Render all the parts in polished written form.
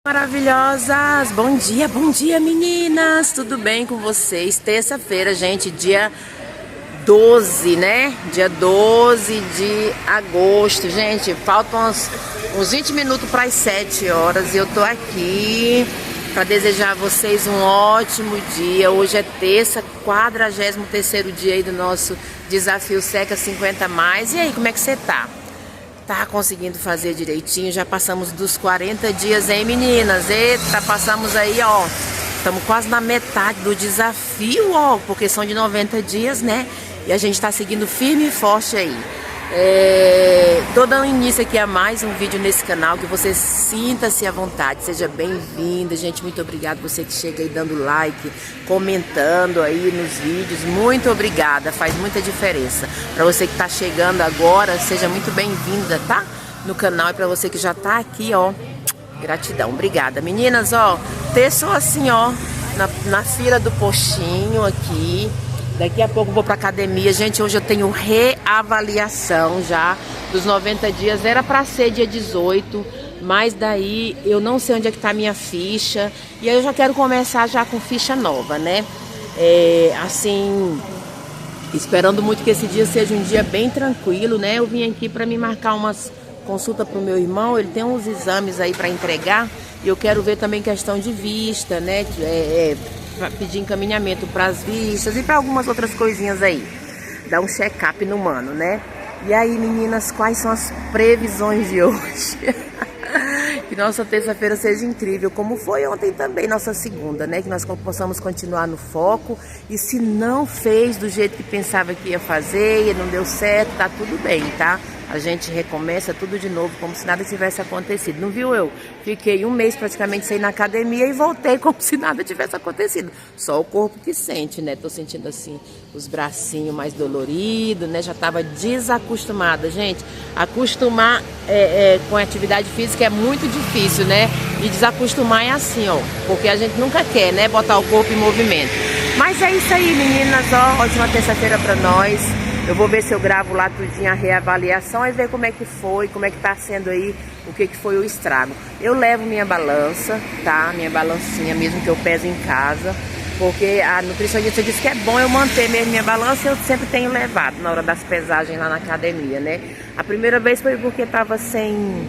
Maravilhosas, bom dia meninas, tudo bem com vocês? Terça-feira, gente, dia 12, né? Dia 12 de agosto, gente, faltam uns 20 minutos para as 7 horas e eu tô aqui para desejar a vocês um ótimo dia. Hoje é terça, 43º dia aí do nosso desafio Seca 50 mais. E aí, como é que você tá? Tá conseguindo fazer direitinho? Já passamos dos 40 dias, hein, meninas? Eita, passamos aí, ó. Estamos quase na metade do desafio, ó, porque são de 90 dias, né? E a gente tá seguindo firme e forte aí. Tô dando início aqui a mais um vídeo nesse canal, que você sinta-se à vontade, seja bem-vinda, gente, muito obrigada você que chega aí dando like, comentando aí nos vídeos, muito obrigada, faz muita diferença. Para você que tá chegando agora, seja muito bem-vinda, tá? No canal, e para você que já tá aqui, ó, gratidão, obrigada. Meninas, ó, terçou assim, ó, na fila do postinho aqui. Daqui a pouco vou pra academia. Gente, hoje eu tenho reavaliação já dos 90 dias. Era pra ser dia 18, mas daí eu não sei onde é que tá a minha ficha. E aí eu já quero começar já com ficha nova, né? Assim, esperando muito que esse dia seja um dia bem tranquilo, né? Eu vim aqui pra me marcar umas consultas pro meu irmão. Ele tem uns exames aí pra entregar. E eu quero ver também questão de vista, né? Pedir encaminhamento para as vistas e para algumas outras coisinhas aí. Dar um check-up no mano, né? E aí, meninas, quais são as previsões de hoje? Que nossa terça-feira seja incrível, como foi ontem também, nossa segunda, né? Que nós possamos continuar no foco. E se não fez do jeito que pensava que ia fazer e não deu certo, tá tudo bem, tá? A gente recomeça tudo de novo, como se nada tivesse acontecido. Não viu eu? Fiquei um mês praticamente sem ir na academia e voltei como se nada tivesse acontecido. Só o corpo que sente, né? Tô sentindo assim, os bracinhos mais doloridos, né? Já tava desacostumada, gente. Acostumar com a atividade física é muito difícil, né? E desacostumar é assim, ó. Porque a gente nunca quer, né? Botar o corpo em movimento. Mas é isso aí, meninas, ó. Ótima terça-feira pra nós. Eu vou ver se eu gravo lá tudinho a reavaliação e ver como é que foi, como é que tá sendo aí, o que foi o estrago. Eu levo minha balança, tá? Minha balancinha mesmo que eu peso em casa, porque a nutricionista disse que é bom eu manter mesmo minha balança, eu sempre tenho levado na hora das pesagens lá na academia, né? A primeira vez foi porque tava sem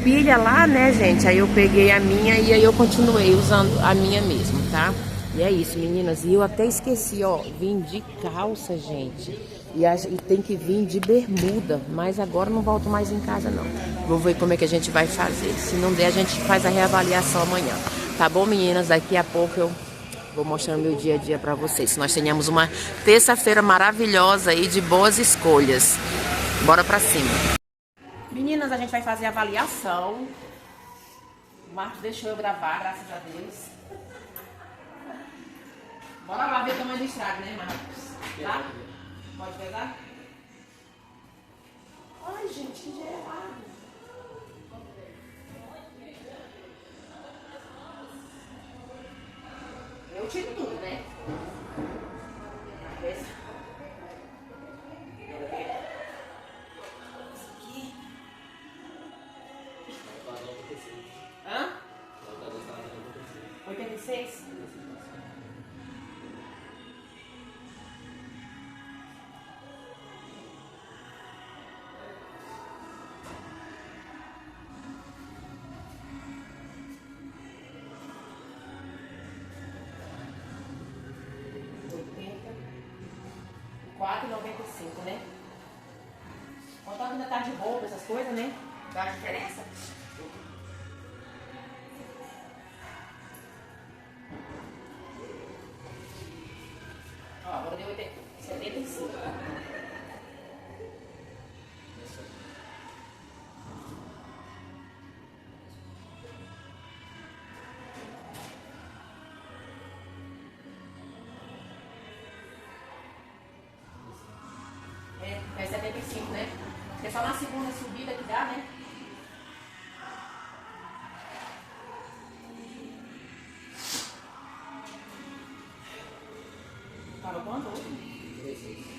pilha lá, né, gente? Aí eu peguei a minha e aí eu continuei usando a minha mesmo, tá? E é isso, meninas. E eu até esqueci, ó, vim de calça, gente. E tem que vir de bermuda. Mas agora não volto mais em casa, não. Vou ver como é que a gente vai fazer. Se não der, a gente faz a reavaliação amanhã. Tá bom, meninas? Daqui a pouco eu vou mostrando meu dia a dia pra vocês. Nós tenhamos uma terça-feira maravilhosa aí de boas escolhas. Bora pra cima. Meninas, a gente vai fazer a avaliação. O Marcos deixou eu gravar, graças a Deus. Bora lá ver o tamanho do estrago, né, Marcos? Tá? Pode pegar? Ai, gente, que dia errado. Eu tiro tudo, né? Esse aqui. Hã? 86? R$4,95, né? Quanto ainda tá de roupa, essas coisas, né? Dá diferença? Ó, agora deu 75. É 75, né? Porque é só na segunda subida que dá, né? Tava quanto hoje? 16.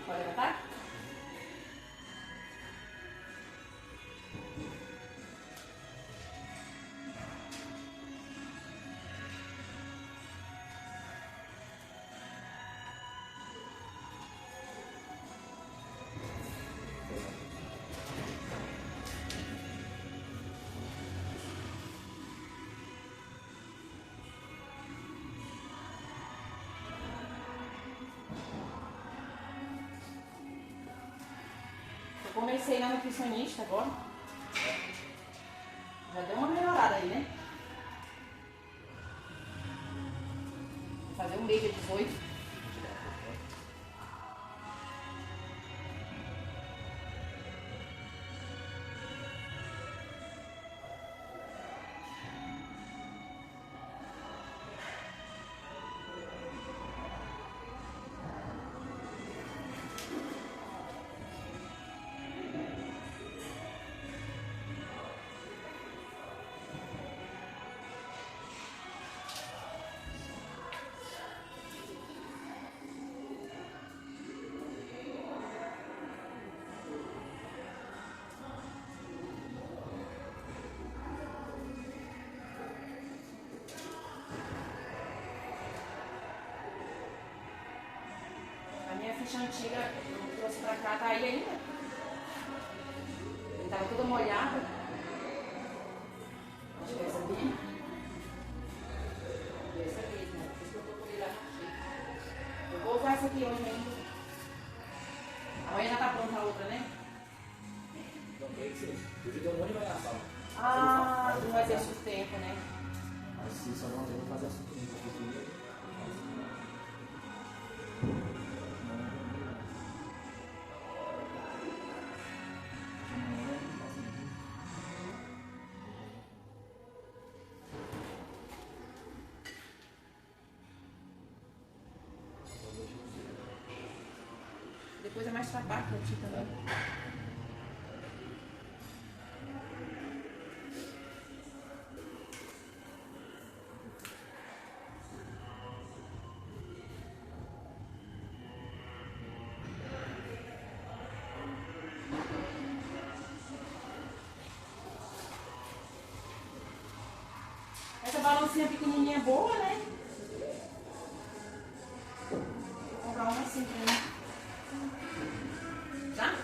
Pode levantar? Eu comecei na nutricionista agora. Já deu uma melhorada aí, né? Vou fazer um mês de 18. A minha ficha antiga eu trouxe pra cá, tá aí ainda. Ele tava toda molhada. Acho que é essa aqui. Essa mesmo, por isso que eu tô com ele aqui. Eu vou usar essa aqui hoje ainda. Amanhã já tá pronta a outra, né? Então, creio que sim. Eu já dei um monte de variação. Ah, não vai ter sustento, né? Mas se só não tem, vou fazer assim comigo. Depois é mais trabalho pra ti também. Essa balancinha pequenininha é boa, né? Vou comprar uma assim pra mim. Tá?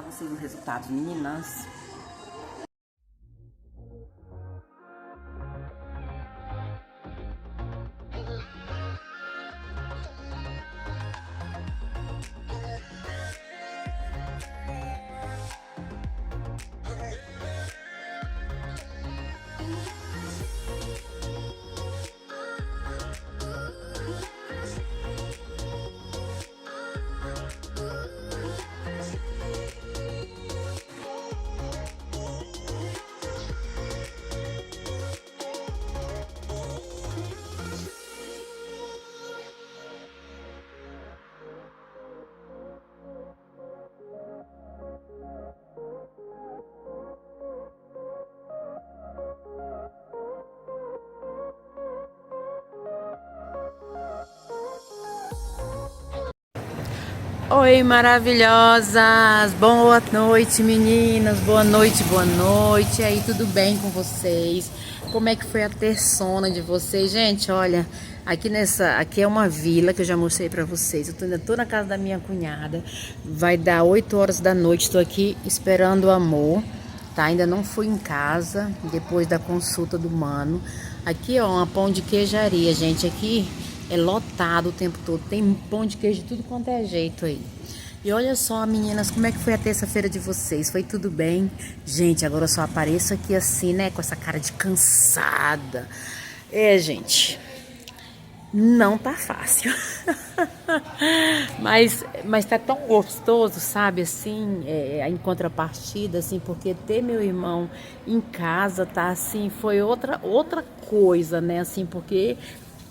vocês o resultado, meninas. Oi, maravilhosas! Boa noite, meninas! Boa noite, boa noite! E aí, tudo bem com vocês? Como é que foi a terçona de vocês? Gente, olha, aqui é uma vila que eu já mostrei pra vocês. Eu ainda tô na casa da minha cunhada. Vai dar 8 horas da noite, tô aqui esperando o amor, tá? Ainda não fui em casa, depois da consulta do mano. Aqui, ó, uma pão de queijaria, gente, aqui é lotado o tempo todo, tem pão de queijo de tudo quanto é jeito aí. E olha só, meninas, como é que foi a terça-feira de vocês? Foi tudo bem? Gente, agora eu só apareço aqui assim, né, com essa cara de cansada. Gente, não tá fácil. mas tá tão gostoso, sabe, assim, em contrapartida, assim, porque ter meu irmão em casa, tá, assim, foi outra coisa, né, assim, porque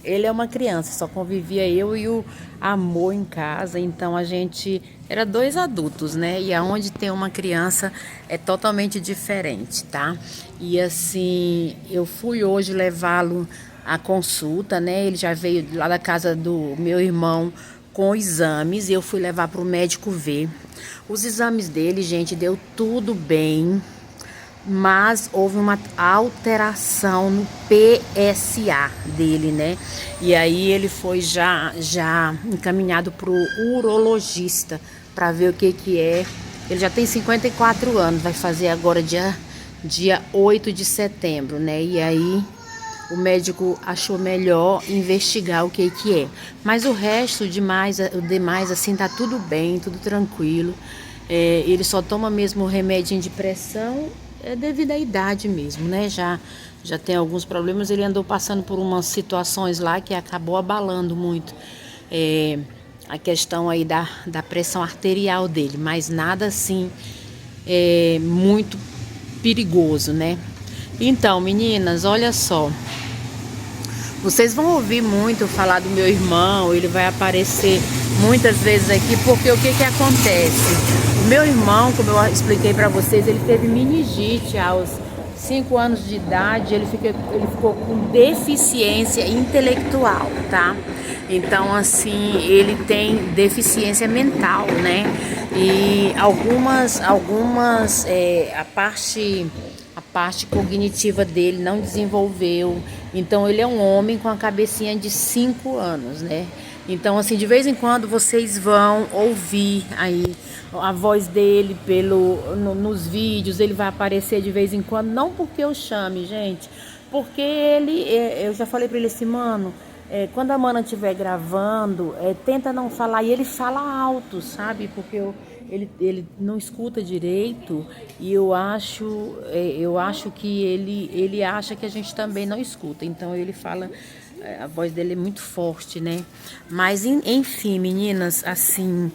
ele é uma criança, só convivia eu e o amor em casa, então a gente era 2 adultos, né? E aonde tem uma criança é totalmente diferente, tá? E assim, eu fui hoje levá-lo à consulta, né? Ele já veio lá da casa do meu irmão com exames e eu fui levar para o médico ver. Os exames dele, gente, deu tudo bem, mas houve uma alteração no PSA dele, né? E aí ele foi já encaminhado para o urologista para ver o que é. Ele já tem 54 anos, vai fazer agora dia 8 de setembro, né? E aí o médico achou melhor investigar o que é. Mas o resto, o demais assim, tá tudo bem, tudo tranquilo. Ele só toma mesmo remedinho de pressão, devido à idade mesmo, né? Já tem alguns problemas. Ele andou passando por umas situações lá que acabou abalando muito a questão aí da pressão arterial dele, mas nada assim muito perigoso, né? Então, meninas, olha só, vocês vão ouvir muito falar do meu irmão, ele vai aparecer muitas vezes aqui, porque o que acontece? O meu irmão, como eu expliquei para vocês, ele teve meningite aos 5 anos de idade, ele ficou com deficiência intelectual, tá? Então, assim, ele tem deficiência mental, né? E a parte cognitiva dele não desenvolveu. Então, ele é um homem com a cabecinha de 5 anos, né? Então, assim, de vez em quando vocês vão ouvir aí a voz dele nos vídeos, ele vai aparecer de vez em quando, não porque eu chame, gente, porque eu já falei pra ele assim, mano, quando a mana estiver gravando, tenta não falar, e ele fala alto, sabe, porque ele não escuta direito, e eu acho que ele acha que a gente também não escuta, então ele fala, a voz dele é muito forte, né? Mas enfim, meninas, assim,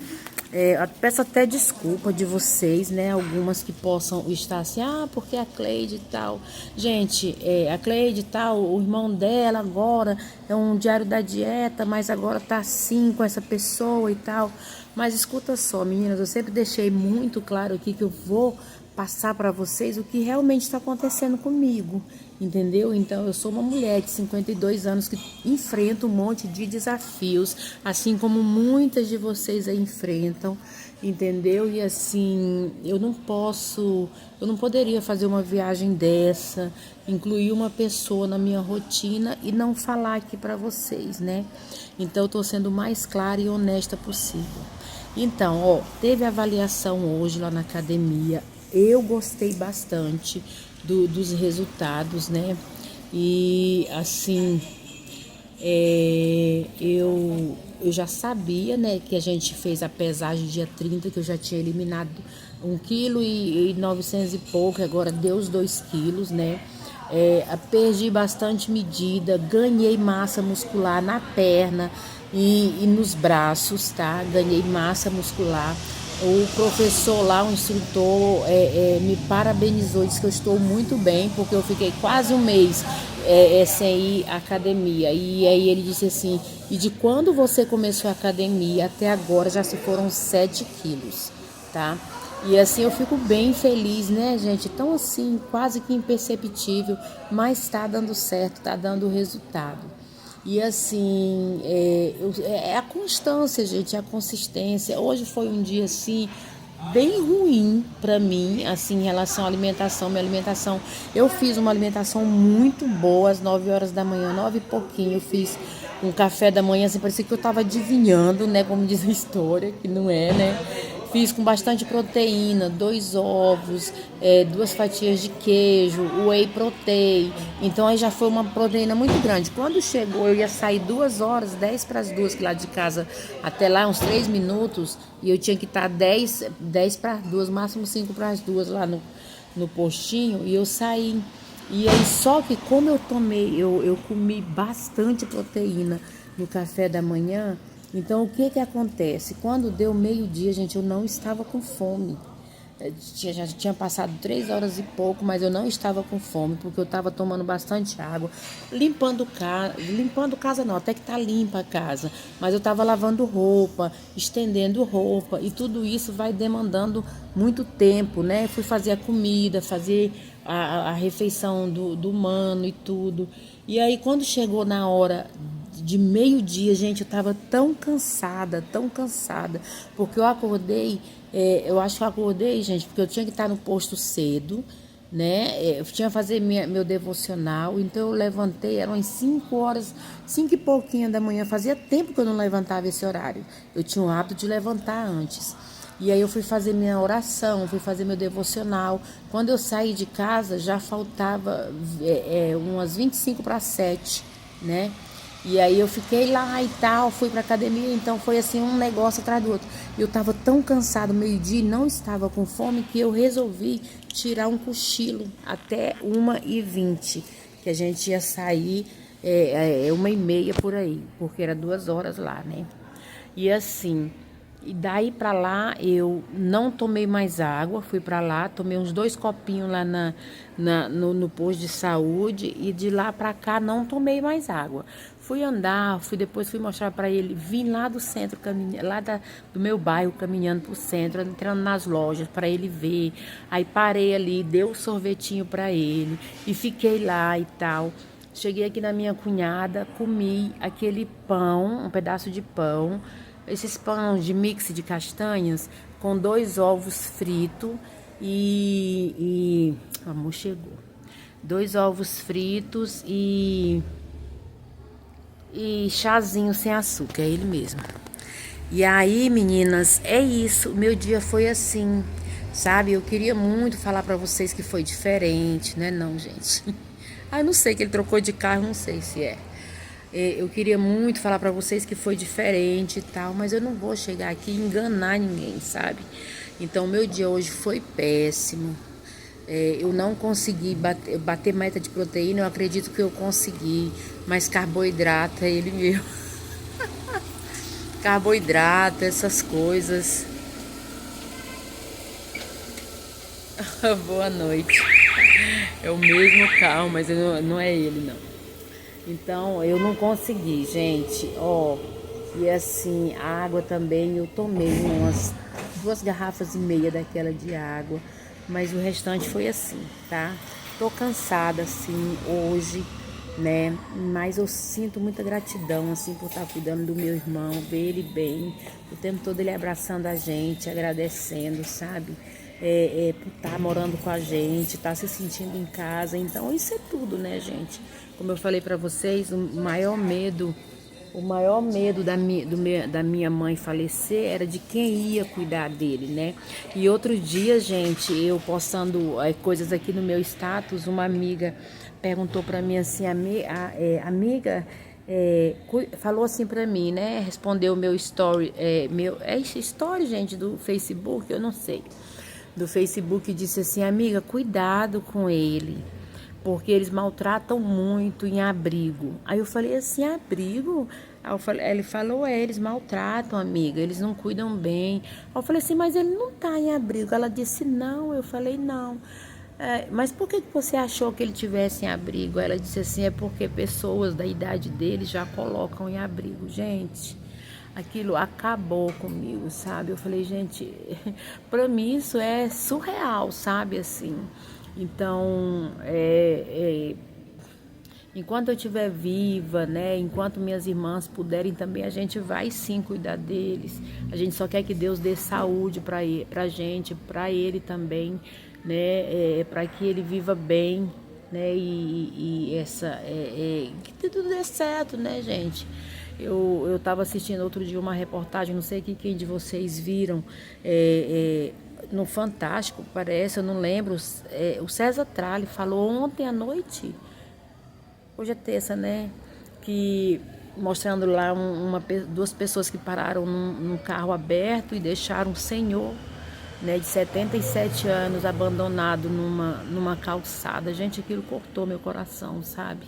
eu peço até desculpa de vocês, né? Algumas que possam estar assim, porque a Cleide e tal. Gente, a Cleide e tal, o irmão dela agora é um diário da dieta, mas agora tá assim com essa pessoa e tal. Mas escuta só, meninas, eu sempre deixei muito claro aqui que eu vou passar para vocês o que realmente está acontecendo comigo, entendeu? Então, eu sou uma mulher de 52 anos que enfrenta um monte de desafios, assim como muitas de vocês aí enfrentam, entendeu? E assim, eu não poderia fazer uma viagem dessa, incluir uma pessoa na minha rotina e não falar aqui para vocês, né? Então, eu tô sendo o mais clara e honesta possível. Então, ó, teve avaliação hoje lá na academia. Eu gostei bastante dos resultados, né? E assim, eu já sabia, né, que a gente fez a pesagem dia 30, que eu já tinha eliminado 1,9 kg e pouco, agora deu os 2 quilos, né? Perdi bastante medida, ganhei massa muscular na perna e nos braços, tá? Ganhei massa muscular. O professor lá, o instrutor, me parabenizou, disse que eu estou muito bem, porque eu fiquei quase um mês sem ir à academia. E aí ele disse assim, e de quando você começou a academia até agora já se foram 7 quilos, tá? E assim eu fico bem feliz, né, gente? Então assim, quase que imperceptível, mas tá dando certo, tá dando resultado. E assim, é a constância, gente, é a consistência. Hoje foi um dia assim bem ruim para mim, assim, em relação à alimentação. Minha alimentação, eu fiz uma alimentação muito boa às 9 horas da manhã, 9 e pouquinho. Eu fiz um café da manhã, assim, parecia que eu tava adivinhando, né, como diz a história, que não é, né? Fiz com bastante proteína, 2 ovos, 2 fatias de queijo, whey protein. Então aí já foi uma proteína muito grande. Quando chegou, eu ia sair 2 horas, 10 para as 2, que lá de casa até lá uns 3 minutos, e eu tinha que estar 10 para as 2, máximo 5 para as 2 lá no postinho, e eu saí. E aí só que como eu comi bastante proteína no café da manhã. Então, o que acontece? Quando deu meio-dia, gente, eu não estava com fome. Já tinha passado 3 horas e pouco, mas eu não estava com fome, porque eu estava tomando bastante água, limpando casa não, até que tá limpa a casa, mas eu estava lavando roupa, estendendo roupa, e tudo isso vai demandando muito tempo, né? Fui fazer a comida, fazer a refeição do mano e tudo. E aí, quando chegou na hora de meio-dia, gente, eu tava tão cansada, porque eu acordei, eu acho que eu acordei, gente, porque eu tinha que estar no posto cedo, né, eu tinha que fazer meu devocional, então eu levantei, eram umas 5 horas, 5 e pouquinho da manhã, fazia tempo que eu não levantava esse horário, eu tinha o hábito de levantar antes. E aí eu fui fazer minha oração, fui fazer meu devocional. Quando eu saí de casa, já faltava umas 25 para 7, né? E aí eu fiquei lá e tal, fui pra academia, então foi assim um negócio atrás do outro. Eu tava tão cansado, meio-dia, não estava com fome, que eu resolvi tirar um cochilo até 1h20, que a gente ia sair 1h30 por aí, porque era 2 horas lá, né? E assim, e daí pra lá eu não tomei mais água, fui pra lá, tomei uns 2 copinhos lá no posto de saúde, e de lá pra cá não tomei mais água. Fui andar, depois fui mostrar pra ele, vim lá do centro, do meu bairro, caminhando pro centro, entrando nas lojas pra ele ver. Aí parei ali, dei um sorvetinho pra ele e fiquei lá e tal. Cheguei aqui na minha cunhada, comi aquele pão, um pedaço de pão, esses pães de mix de castanhas, com 2 ovos fritos amor, chegou. 2 ovos fritos e chazinho sem açúcar, é ele mesmo. E aí, meninas, é isso. Meu dia foi assim, sabe? Eu queria muito falar pra vocês que foi diferente, né? Não, gente. Ah, eu não sei que ele trocou de carro, não sei se é. Eu queria muito falar pra vocês que foi diferente e tal, mas eu não vou chegar aqui e enganar ninguém, sabe? Então, meu dia hoje foi péssimo. Eu não consegui bater meta de proteína, eu acredito que eu consegui, mas carboidrato é ele mesmo. Carboidrato, essas coisas. Boa noite. É o mesmo carro, mas não é ele, não. Então, eu não consegui, gente. Ó, e assim, a água também, eu tomei umas 2,5 garrafas daquela de água, mas o restante foi assim, tá? Tô cansada, assim, hoje, né? Mas eu sinto muita gratidão, assim, por estar cuidando do meu irmão, ver ele bem, o tempo todo ele abraçando a gente, agradecendo, sabe? Por estar morando com a gente, estar se sentindo em casa. Então, isso é tudo, né, gente? Como eu falei pra vocês, o maior medo o maior medo da minha mãe falecer era de quem ia cuidar dele, né? E outro dia, gente, eu postando coisas aqui no meu status, uma amiga perguntou pra mim assim, amiga, falou assim pra mim, né? Respondeu o meu story, story, gente, do Facebook, eu não sei. Do Facebook, disse assim, amiga, cuidado com ele, porque eles maltratam muito em abrigo. Aí eu falei assim, abrigo? Ele falou, eles maltratam, amiga, eles não cuidam bem. Aí eu falei assim, mas ele não tá em abrigo. Ela disse, não. Eu falei, não. Mas por que você achou que ele tivesse em abrigo? Ela disse assim, é porque pessoas da idade dele já colocam em abrigo. Gente, aquilo acabou comigo, sabe? Eu falei, gente, para mim isso é surreal, sabe? Assim, então, enquanto eu estiver viva, né? Enquanto minhas irmãs puderem também, a gente vai sim cuidar deles. A gente só quer que Deus dê saúde pra gente, pra ele também, né? Para que ele viva bem, né? Que tudo dê certo, né, gente? Eu estava assistindo outro dia uma reportagem, não sei quem de vocês viram, no Fantástico, parece, eu não lembro, o César Tralli falou ontem à noite, hoje é terça, né? Que mostrando lá duas pessoas que pararam num carro aberto e deixaram um senhor, né, de 77 anos abandonado numa calçada. Gente, aquilo cortou meu coração, sabe?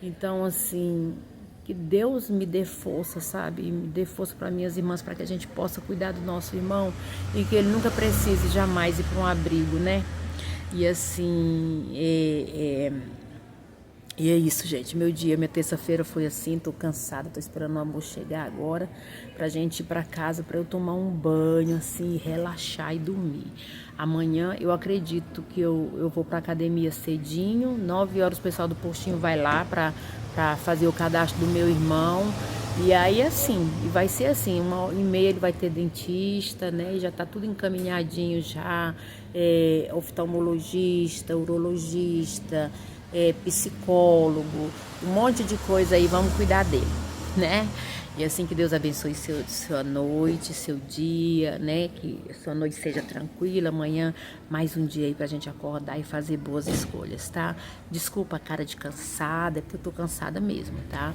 Então, assim, que Deus me dê força, sabe? Me dê força para minhas irmãs, para que a gente possa cuidar do nosso irmão e que ele nunca precise jamais ir para um abrigo, né? E assim, e é isso, gente. Minha terça-feira foi assim, tô cansada, tô esperando o amor chegar agora pra gente ir pra casa, pra eu tomar um banho, assim, relaxar e dormir. Amanhã eu acredito que eu vou pra academia cedinho, 9 horas o pessoal do postinho vai lá pra fazer o cadastro do meu irmão. E aí assim, vai ser assim, 1h30 ele vai ter dentista, né? E já tá tudo encaminhadinho já, oftalmologista, urologista, psicólogo, um monte de coisa aí, vamos cuidar dele, né? E assim que Deus abençoe sua noite, seu dia, né? Que sua noite seja tranquila, amanhã mais um dia aí pra gente acordar e fazer boas escolhas, tá? Desculpa a cara de cansada, é porque eu tô cansada mesmo, tá?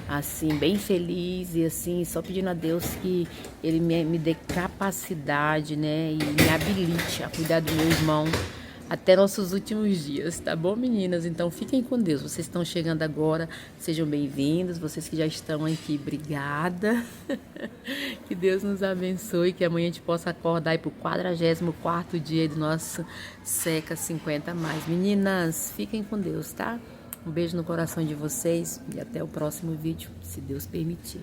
Assim, bem feliz e assim, só pedindo a Deus que Ele me dê capacidade, né? E me habilite a cuidar do meu irmão até nossos últimos dias, tá bom, meninas? Então fiquem com Deus. Vocês estão chegando agora, sejam bem-vindos. Vocês que já estão aqui, obrigada. Que Deus nos abençoe, que amanhã a gente possa acordar aí pro 44º dia do nosso Seca 50 Mais. Meninas, fiquem com Deus, tá? Um beijo no coração de vocês e até o próximo vídeo, se Deus permitir.